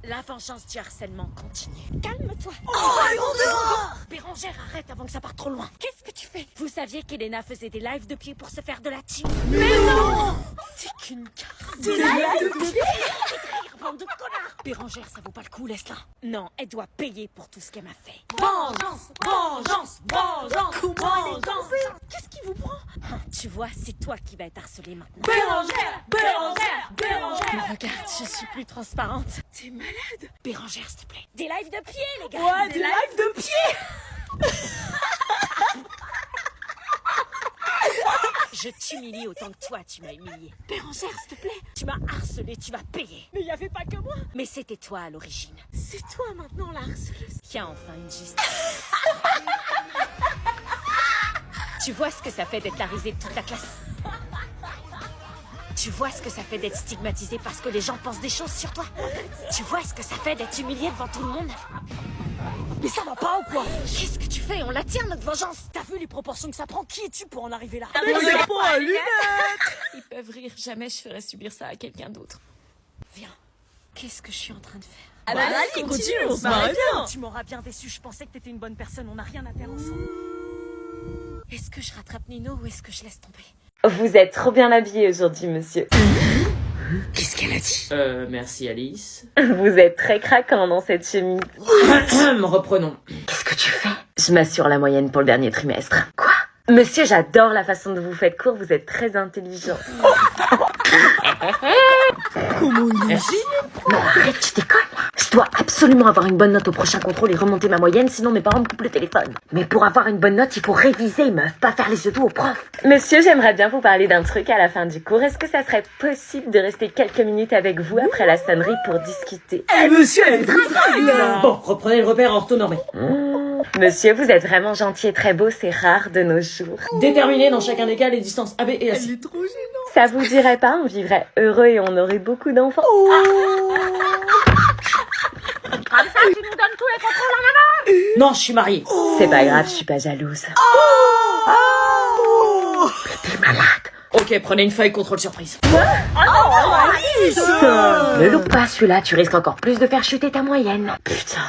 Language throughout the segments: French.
La vengeance du harcèlement continue. Calme-toi. Oh, allons dehors! Bérangère, arrête avant que ça parte trop loin. Qu'est-ce que tu fais? Vous saviez qu'Elena faisait des lives de pied pour se faire de la thune? Mais non! T'es qu'une carte. Des lives de pied? Bande de connards! Bérangère, ça vaut pas le coup, laisse-la. Non, elle doit payer pour tout ce qu'elle m'a fait. Vengeance! Vengeance! Vengeance! Vengeance! Qu'est-ce qui vous prend? Tu vois, c'est toi qui vas être harcelée maintenant. Bérangère! Bérangère! Mais Bérangère! regarde, je suis plus transparente. T'es malade? Bérangère, s'il te plaît. Des lives de pied, les gars! Ouais, des lives de pied! Je t'humilie autant que toi, tu m'as humiliée. Bérangère, s'il te plaît. Tu m'as harcelée, tu vas payer. Mais il n'y avait pas que moi. Mais c'était toi à l'origine. C'est toi maintenant la harceleuse. Tiens, enfin une justice. Tu vois ce que ça fait d'être la risée de toute la classe? Tu vois ce que ça fait d'être stigmatisé parce que les gens pensent des choses sur toi? Tu vois ce que ça fait d'être humilié devant tout le monde? Mais ça va pas ou quoi? Qu'est-ce que tu fais? On la tire, notre vengeance. T'as vu les proportions que ça prend? Qui es-tu pour en arriver là? Mais il y a pas à lunettes! Ils peuvent rire, jamais je ferais subir ça à quelqu'un d'autre. Viens, qu'est-ce que je suis en train de faire? Ah bah allez, continue, on se marre bien! Tu m'auras bien déçu, je pensais que t'étais une bonne personne, on n'a rien à faire ensemble. Est-ce que je rattrape Nino ou est-ce que je laisse tomber? Vous êtes trop bien habillé aujourd'hui, monsieur. Qu'est-ce qu'elle a dit? Merci Alice. Vous êtes très craquant dans cette chemise. Reprenons. Qu'est-ce que tu fais? Je m'assure la moyenne pour le dernier trimestre. Quoi? Monsieur, j'adore la façon dont vous faites cours, vous êtes très intelligent. Comment il est? Merci. Non, arrête, tu déconnes. Je dois absolument avoir une bonne note au prochain contrôle et remonter ma moyenne, sinon mes parents me coupent le téléphone. Mais pour avoir une bonne note, il faut réviser, meuf, pas faire les yeux doux au prof. Monsieur, j'aimerais bien vous parler d'un truc à la fin du cours. Est-ce que ça serait possible de rester quelques minutes avec vous après la sonnerie pour discuter? Eh monsieur, elle est très là! Bon, reprenez le repère en orthonormé. Monsieur, vous êtes vraiment gentil et très beau, c'est rare de nos jours. Déterminé dans chacun des cas les distances AB et AC. Elle est trop gênante! Ça vous dirait pas, on vivrait heureux et on aurait beaucoup d'enfants. Comme ça, tu nous donnes tous les contrôles en avant! Non, je suis mariée. C'est pas grave, je suis pas jalouse. T'es malade. Ok, prenez une feuille contrôle surprise. Ne loupe pas celui-là, tu risques encore plus de faire chuter ta moyenne. Putain.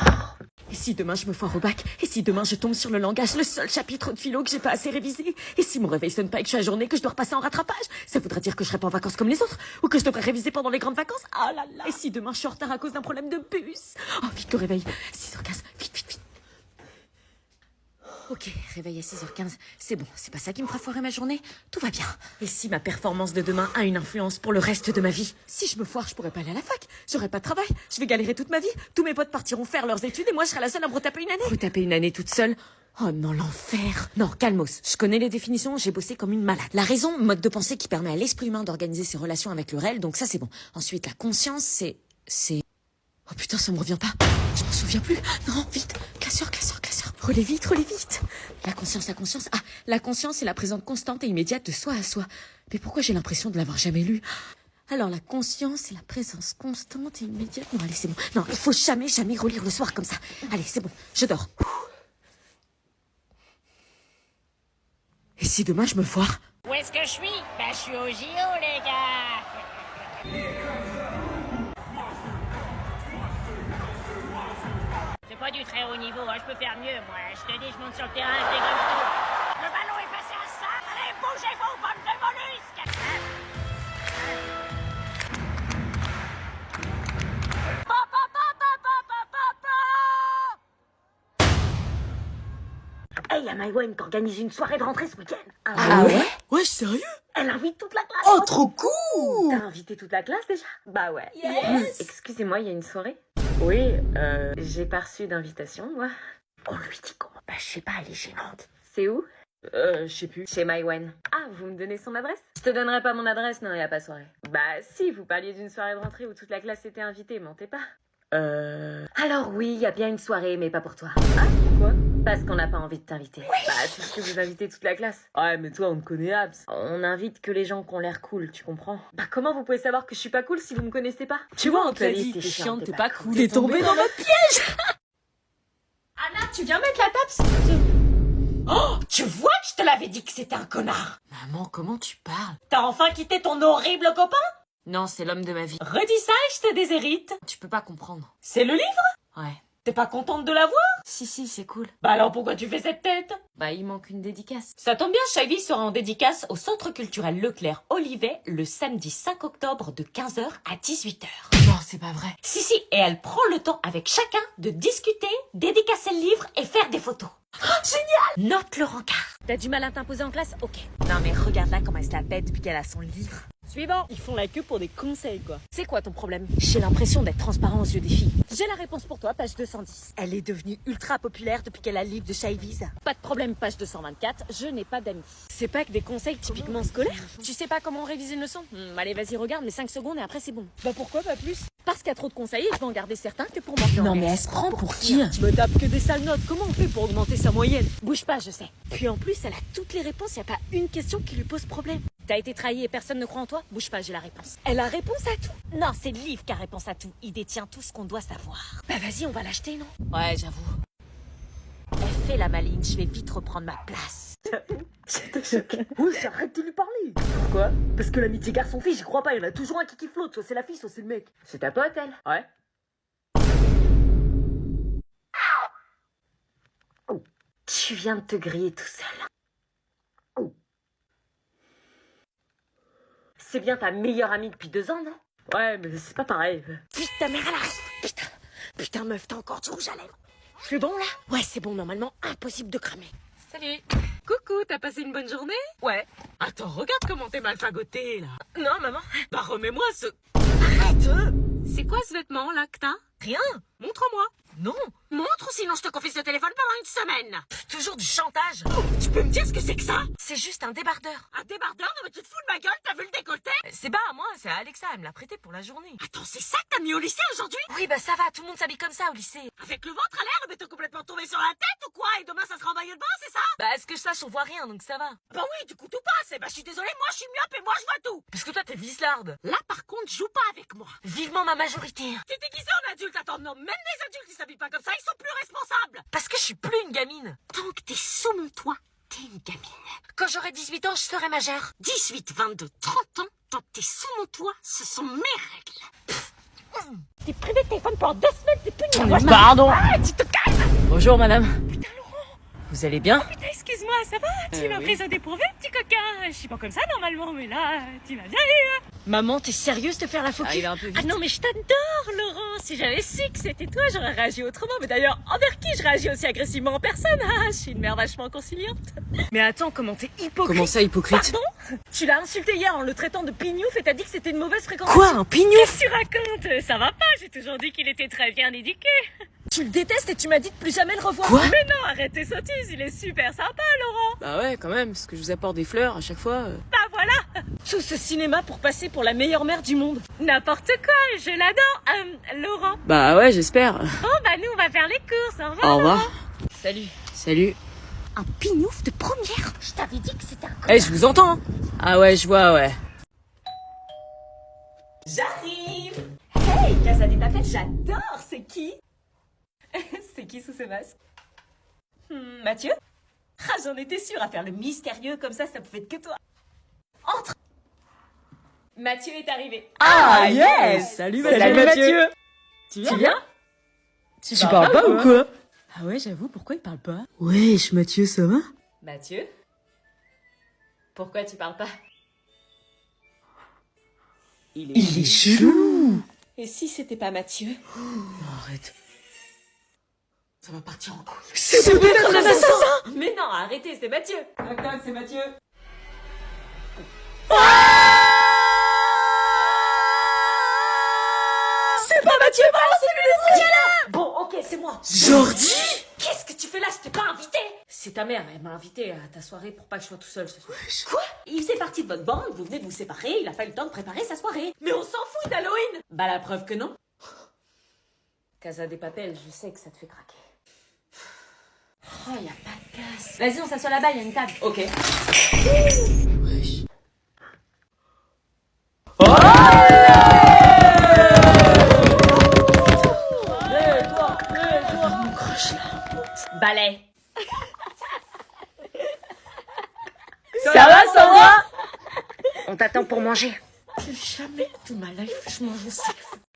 Et si demain je me foire au bac? Et si demain je tombe sur le langage, le seul chapitre de philo que j'ai pas assez révisé? Et si mon réveil sonne pas et que je suis à journée, que je dois repasser en rattrapage? Ça voudrait dire que je serais pas en vacances comme les autres? Ou que je devrais réviser pendant les grandes vacances? Ah là là! Et si demain je suis en retard à cause d'un problème de bus? Oh, vite le réveil! 6h15, vite, vite, vite! Ok, réveil à 6h15, c'est bon, c'est pas ça qui me fera foirer ma journée? Tout va bien. Et si ma performance de demain a une influence pour le reste de ma vie? Si je me foire, je pourrais pas aller à la fac, j'aurai pas de travail, je vais galérer toute ma vie, tous mes potes partiront faire leurs études et moi je serai la seule à me retaper une année. Retaper une année toute seule? Oh non, l'enfer. Non, calmos, je connais les définitions, j'ai bossé comme une malade. La raison, mode de pensée qui permet à l'esprit humain d'organiser ses relations avec le réel, donc ça c'est bon. Ensuite, la conscience, c'est... Oh putain, ça me revient pas. Je m'en souviens plus. Non, vite. Classeur, classeur, classeur. Relais vite, relais vite. La conscience, la conscience. Ah, la conscience est la présence constante et immédiate de soi à soi. Mais pourquoi j'ai l'impression de l'avoir jamais lu? Alors, la conscience est la présence constante et immédiate. Non, allez, c'est bon. Non, il faut jamais, jamais relire le soir comme ça. Allez, c'est bon. Je dors. Et si demain je me foire? Où est-ce que je suis? Ben, je suis au JO, les gars! C'est pas du très haut niveau, hein. Je peux faire mieux, moi. Je te dis, je monte sur le terrain, je dégueule tout. Le ballon est passé à ça! Allez, bougez-vous, bande de mollusques! Hey, y'a Maïwen qui organise une soirée de rentrée ce week-end. Ah ouais? Ouais, sérieux? Elle invite toute la classe. Oh, trop cool! T'as invité toute la classe déjà? Bah ouais. Yes! Excusez-moi, il y a une soirée? Oui, j'ai pas reçu d'invitation, moi. On lui dit comment? Bah, je sais pas, elle est gênante. C'est où? Je sais plus. Chez Maïwen. Ah, vous me donnez son adresse? Je te donnerai pas mon adresse, non, y a pas soirée. Bah si, vous parliez d'une soirée de rentrée où toute la classe était invitée, mentez pas. Alors oui, y a bien une soirée, mais pas pour toi. Ah, pourquoi? Parce qu'on n'a pas envie de t'inviter. Bah, puisque vous invitez toute la classe. Ouais, mais toi, on te connaît, Abs. On invite que les gens qui ont l'air cool, tu comprends? Bah, comment vous pouvez savoir que je suis pas cool si vous me connaissez pas? Tu vois, on te l'a dit, t'es chiante, t'es pas cool. T'es tombée dans notre piège! Anna, tu viens mettre la table? Oh, tu vois que je te l'avais dit que c'était un connard. Maman, comment tu parles? T'as enfin quitté ton horrible copain? Non, c'est l'homme de ma vie. Redis ça et je te déshérite. Tu peux pas comprendre. C'est le livre? Ouais. T'es pas contente de l'avoir? Si, c'est cool. Bah alors pourquoi tu fais cette tête? Bah, il manque une dédicace. Ça tombe bien, Shavy sera en dédicace au Centre culturel Leclerc Olivet le samedi 5 octobre de 15h à 18h. Non, c'est pas vrai. Si, et elle prend le temps avec chacun de discuter, dédicacer le livre et faire des photos. Génial! Note le rencard. T'as du mal à t'imposer en classe? Ok. Non, mais regarde là comment elle se la pète depuis qu'elle a son livre. Suivant. Ils font la queue pour des conseils, quoi. C'est quoi ton problème? J'ai l'impression d'être transparent aux yeux des filles. J'ai la réponse pour toi, page 210. Elle est devenue ultra populaire depuis qu'elle a le livre de Shaviz. Pas de problème, page 224, je n'ai pas d'amis. C'est pas que des conseils typiquement scolaires? Tu sais pas comment réviser une leçon? Allez, vas-y, regarde, mais 5 secondes et après c'est bon. Bah pourquoi pas plus? Parce qu'il y a trop de conseils et je vais en garder certains que pour moi. Non mais elle se prend pour qui? Je me tape que des sales notes, comment on fait pour augmenter sa moyenne? Bouge pas, je sais. Puis en plus, elle a toutes les réponses, y a pas une question qui lui pose problème. T'as été trahi et personne ne croit en toi? Bouge pas, j'ai la réponse. Elle a réponse à tout? Non, c'est le livre qui a réponse à tout. Il détient tout ce qu'on doit savoir. Bah vas-y, on va l'acheter, non? Ouais, j'avoue. Elle fait la maline, je vais vite reprendre ma place. J'étais choquée. Oui, arrête de lui parler. Pourquoi? Parce que l'amitié garçon-fille, j'y crois pas. Il y en a toujours un qui flotte. Soit c'est la fille, soit c'est le mec. C'est ta pote, elle? Ouais. Oh, tu viens de te griller tout seul. Oh. C'est bien ta meilleure amie depuis 2 ans, non? Ouais, mais c'est pas pareil. Putain, merde, elle arrive. Putain, meuf, t'as encore du rouge à lèvres. C'est bon, là? Ouais, c'est bon, normalement, impossible de cramer. Salut. Coucou, t'as passé une bonne journée? Ouais. Attends, regarde comment t'es mal fagotée, là. Non, maman. Bah remets-moi ce... Arrête! C'est quoi ce vêtement, là, que t'as? Rien. Montre-moi. Non. Montre ou sinon je te confie ce téléphone pendant une semaine. Toujours du chantage. Oh, tu peux me dire ce que c'est que ça? C'est juste un débardeur. Un débardeur? Non mais tu te fous de ma gueule, t'as vu le décolleté? C'est pas à moi, c'est à Alexa, elle me l'a prêté pour la journée. Attends, c'est ça que t'as mis au lycée aujourd'hui? Oui, bah ça va, tout le monde s'habille comme ça au lycée. Avec le ventre à l'air, mais t'es complètement tombé sur la tête ou quoi? Et demain ça sera en maillot de bain, c'est ça? Bah, est-ce que je sache, on voit rien, donc ça va. Bah oui, du coup tout passe. Et bah je suis désolée, moi je suis myope et moi je vois tout. Parce que toi, t'es vislarde. Là par contre, joue pas avec moi. Vivement ma majorité. T'es déguisé en adulte, attends, non, même les adultes qui s'habillent pas comme ça, ils sont plus responsables. Parce que je suis plus une gamine. Tant que t'es sous mon toit, t'es une gamine. Quand j'aurai 18 ans, je serai majeure. 18, 22, 30 ans, tant que t'es sous mon toit, ce sont mes règles. T'es privé de téléphone pendant 2 semaines, t'es puni. Pardon. Ah, tu te calmes. Bonjour, madame. Putain, Laurent. Vous allez bien? Putain, excuse-moi, ça va? Tu m'as pris au dépourvu, petit coquin. Je suis pas comme ça normalement, mais là, tu m'as bien eu. Maman, t'es sérieuse de faire la faux Ah, il est un peu vite. Ah non, mais je t'adore, Laurent. Si j'avais su que c'était toi, j'aurais réagi autrement. Mais d'ailleurs, envers qui je réagis aussi agressivement en personne? Ah, je suis une mère vachement conciliante. Mais attends, comment t'es hypocrite? Comment ça, hypocrite? Pardon? Tu l'as insulté hier en le traitant de pignouf et t'as dit que c'était une mauvaise fréquence. Quoi, un pignou? Qu'est-ce que tu racontes? Ça va pas, j'ai toujours dit qu'il était très bien éduqué. Tu le détestes et tu m'as dit de plus jamais le revoir. Quoi? Mais non, arrête tes sottises, il est super sympa, Laurent. Bah ouais, quand même, parce que je vous apporte des fleurs à chaque fois. Bah voilà. Tout ce cinéma pour passer pour la meilleure mère du monde. N'importe quoi, je l'adore. Laurent. Bah ouais, j'espère. Bon, bah nous, on va faire les courses. Au revoir. Au revoir. Salut. Salut. Un pignouf de première? Je t'avais dit que c'était un Eh, je vous entends, hein. Ah ouais, je vois, ouais. J'arrive. Hey, Casa des Papel, j'adore. C'est qui? C'est qui sous ce masque? Mathieu? Ah, j'en étais sûre, à faire le mystérieux comme ça pouvait être que toi. Entre. Mathieu est arrivé. Ah, yes. Salut, Mathieu. Tu viens? Tu parles pas ou quoi? Ah ouais, j'avoue, pourquoi il parle pas? Wesh, Mathieu, ça va? Mathieu? Pourquoi tu parles pas? Il est chelou. Et si c'était pas Mathieu? Arrête. Ça va partir en couille. C'est peut-être un assassin. Mais non, arrêtez, c'est Mathieu. Tac tac, c'est Mathieu. C'est pas Mathieu, c'est lui. Bon, ok, c'est moi. Jordi. Qu'est-ce que tu fais là? Je t'ai pas invité. C'est ta mère, elle m'a invité à ta soirée pour pas que je sois tout seul ce soir. Quoi? Il faisait partie de votre bande, vous venez de vous séparer, il a fallu le temps de préparer sa soirée. Mais on s'en fout d'Halloween. Bah la preuve que non. Casa des Papel, je sais que ça te fait craquer. Oh, y a pas de place. Vas-y, on s'assoit là-bas, y a une table. Ok. Wesh. Balai. Ça va, ça va? On t'attend pour manger. Plus jamais de ma life, je mangeais ça.